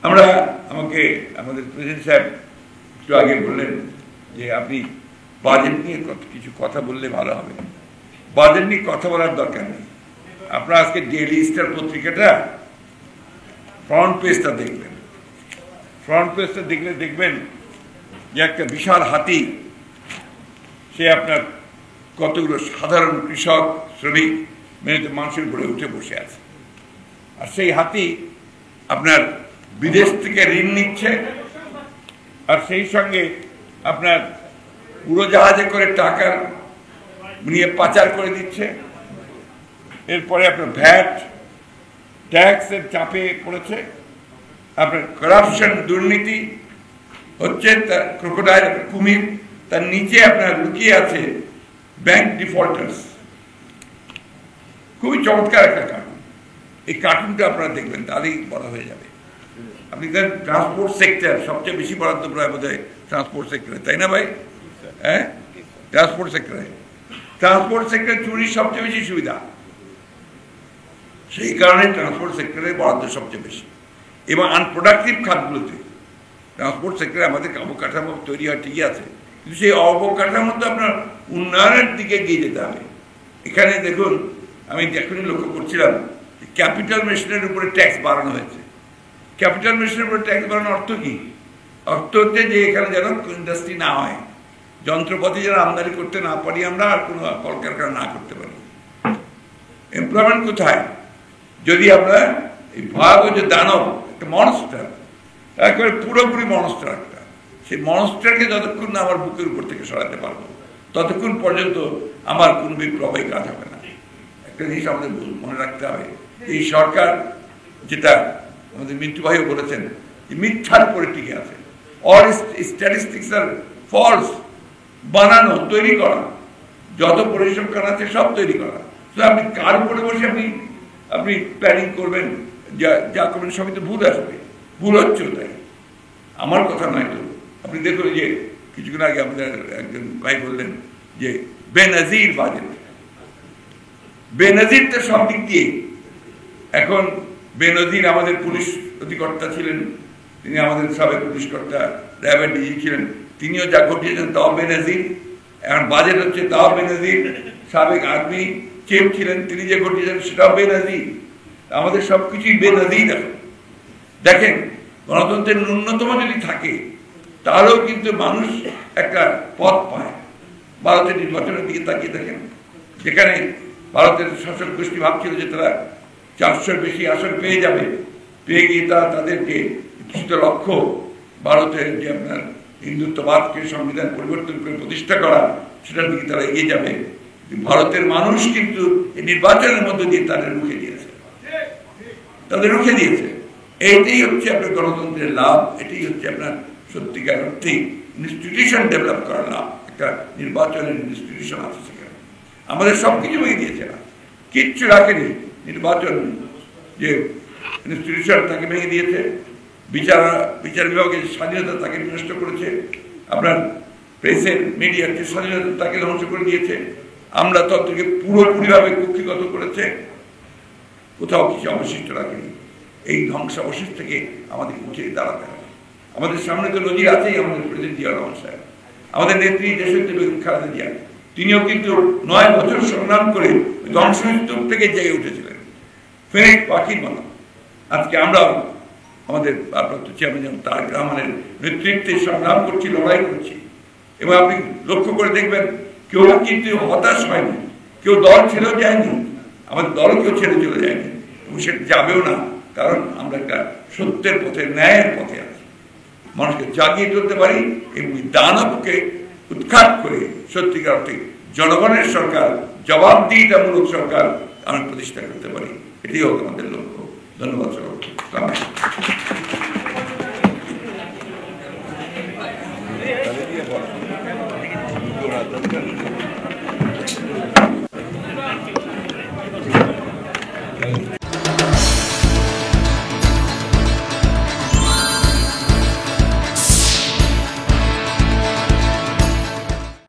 আমরা আমাকে আমাদের প্রেসিডেন্ট সাহেব একটু আগে বললেন যে আপনি বাজেট নিয়ে কিছু কথা বললে ভালো হবে। বাজেট নিয়ে কথা বলার দরকার নেই। আপনারা আজকে ডেইলি স্টার পত্রিকাটা ফ্রন্ট পেজটা দেখবেন। ফ্রন্ট পেজটা দেখলে দেখবেন যে একটা বিশাল হাতি, সে আপনার কতগুলো সাধারণ কৃষক, শ্রমিক, মেহনতি মানুষের উপরে উঠে বসে আছে। আর সেই হাতি আপনার বিদেশ থেকে ঋণ নিচ্ছে, আর সেই সঙ্গে আপনার উড়োজাহাজে করে টাকা নিয়ে পাচার করে দিচ্ছে। এরপরে আপনার ভ্যাট ট্যাক্সের চাপে পড়েছে, আপনার করাপশন, দুর্নীতি হচ্ছে, তার ক্রোকোডাইল কুমির, তার নিচে আপনার লুকিয়ে আছে ব্যাংক ডিফল্টার্স। খুবই চমৎকার একটা কার্টুন। এই কার্টুনটা আপনারা দেখবেন, তাহলেই বড় হয়ে যাবে। আপনি দেখেন ট্রান্সপোর্ট সেক্টর সবচেয়ে বেশি বরাদ্দ প্রায় বোধ হয় ট্রান্সপোর্ট সেক্টরে, তাই না ভাই? হ্যাঁ, ট্রান্সপোর্ট সেক্টরে চুরির সবচেয়ে বেশি সুবিধা, সেই কারণে ট্রান্সপোর্ট সেক্টরে বরাদ্দ সবচেয়ে বেশি। এবং আনপ্রোডাক্টিভ খাতগুলোতে ট্রান্সপোর্ট সেক্টরে আমাদের অবকাঠামো তৈরি হয় ঠিকই আছে, কিন্তু সেই অবকাঠামো তো আপনার উন্নয়নের দিকে এগিয়ে যেতে হবে। এখানে দেখুন, আমি এখনই লক্ষ্য করছিলাম ক্যাপিটাল মেশিনের উপরে ট্যাক্স বাড়ানো হয়েছে। ক্যাপিটাল মেশিনের উপরে ট্যাক্স বাড়ানোর অর্থ কি? অর্থ হচ্ছে যে এখানে যেন ইন্ডাস্ট্রি না হয়, যন্ত্রপাতি যেন আমদানি করতে না পারি আমরা, আর কোনো কলকারখানা না করতে পারি। এমপ্লয়মেন্ট কোথায়? যদি আমরা এই ভয়াবহ যে দানব, একটা মনস্টার, একেবারে পুরোপুরি মনস্টার একটা, সেই মনস্টারকে যতক্ষণ না আমার বুকের উপর থেকে সরাতে পারবো, ততক্ষণ পর্যন্ত আমার কোন বিপ্লবেই কাজ হবে না। একটা জিনিস আমাদের মনে রাখতে হবে, এই সরকার, যেটা আমাদের মিন্টু ভাইও বলেছেন, মিথ্যার উপরে টিকে আছে। অল স্ট্যাটিস্টিক্স আর ফলস, বানানো, তৈরি করা, যত পরিসংখ্যান আছে সব তৈরি করা। তো আপনি কার উপরে বসে আপনি প্ল্যানিং করবেন, যা করবেন সবই তো ভুল আসবে। ভুল হচ্ছে তাই, আমার কথা নয় তো। আপনি দেখুন যে কিছুক্ষণ আগে আমাদের একজন ভাই বললেন যে বেনজির বাজেট, বেনজির তো সব দিক দিয়ে। এখন বেনজির আমাদের পুলিশ অধিকর্তা ছিলেন, তিনি আমাদের সাবেক পুলিশ কর্তা, র্যাবের ডিজি ছিলেন, তিনিও যা ঘটিয়েছেন তাও বেনজির। এখন বাজেট হচ্ছে তাও বেনজির। সাবেক আর্মি চিফ ছিলেন, তিনি যে ঘটিয়েছেন সেটাও বেনজির। আমাদের সবকিছুই বেনজির। দেখেন, গণতন্ত্রের ন্যূনতম যদি থাকে তাহলেও কিন্তু মানুষ একটা পথ পায়। ভারতের নির্বাচনের দিকে তাকিয়ে দেখেন, যেখানে ভারতের শাসক গোষ্ঠী ভাবছিল যে তারা 400-র বেশি আসন পেয়ে যাবে, পেয়ে গিয়ে তারা তাদেরকে ইচ্ছিত লক্ষ্য ভারতের যে আপনার হিন্দুত্ববাদকে সংবিধান পরিবর্তন করে প্রতিষ্ঠা করা, সেটার দিকে তারা এগিয়ে যাবে। ভারতের মানুষ কিন্তু এই নির্বাচনের মধ্যে দিয়ে তাদের রুখে দিয়েছে, এইটাই হচ্ছে আপনার গণতন্ত্রের লাভ। এটাই হচ্ছে আপনার সত্যিকার অর্থে ইনস্টিটিউশন ডেভেলপ করার লাভ। একটা নির্বাচনের ইনস্টিটিউশন আছে সেখানে, আমাদের সবকিছু ভেঙে দিয়েছে না, কিচ্ছু রাখেনি। নির্বাচন যে ইনস্টিটিউশন তাকে ভেঙে দিয়েছে, বিচার বিভাগের স্বাধীনতা তাকে নষ্ট করেছে, আপনার প্রেসের মিডিয়ার যে স্বাধীনতা তাকে ধ্বংস করে দিয়েছে, আমরা তন্ত্রকে পুরোপুরিভাবে কক্ষিগত করেছে, কোথাও কিছু অবশিষ্ট রাখেনি। এই ধ্বংসাবশেষ থেকে আমাদের উঠে দাঁড়াতে হবে। আমাদের সামনে তো নজির আছেই, আমাদের প্রেসিডেন্ট জিয়া রহমান সাহেব, আমাদের নেত্রী দেশনেত্রী বেগম খালেদা জিয়া, তিনিও কিন্তু 9 বছর সংগ্রাম করে ধ্বংসস্তূপ থেকে জেগে উঠেছিলেন ফেরেক পাখির মতো। আজকে আমরা আমাদের ভারপ্রাপ্ত চেয়ারম্যান যেমন তারেক রহমানের নেতৃত্বে সংগ্রাম করছি, লড়াই করছি। এবং আপনি লক্ষ্য করে দেখবেন, কেউ কিন্তু হতাশ হয়নি, কেউ দল ছেড়েও যায়নি, আমাদের দল কেউ ছেড়ে চলে যায়নি, এবং সেটা যাবেও না। কারণ আমরা একটা সত্যের পথে, ন্যায়ের পথে আছি, মানুষকে জাগিয়ে তুলতে পারি এবং দানবকে উৎখাত করে সত্যিকার অর্থে জনগণের সরকার, জবাবদিহিতামূলক সরকার আমরা প্রতিষ্ঠা করতে পারি। এটাই হোক আমাদের লক্ষ্য। ধন্যবাদ সকলকে।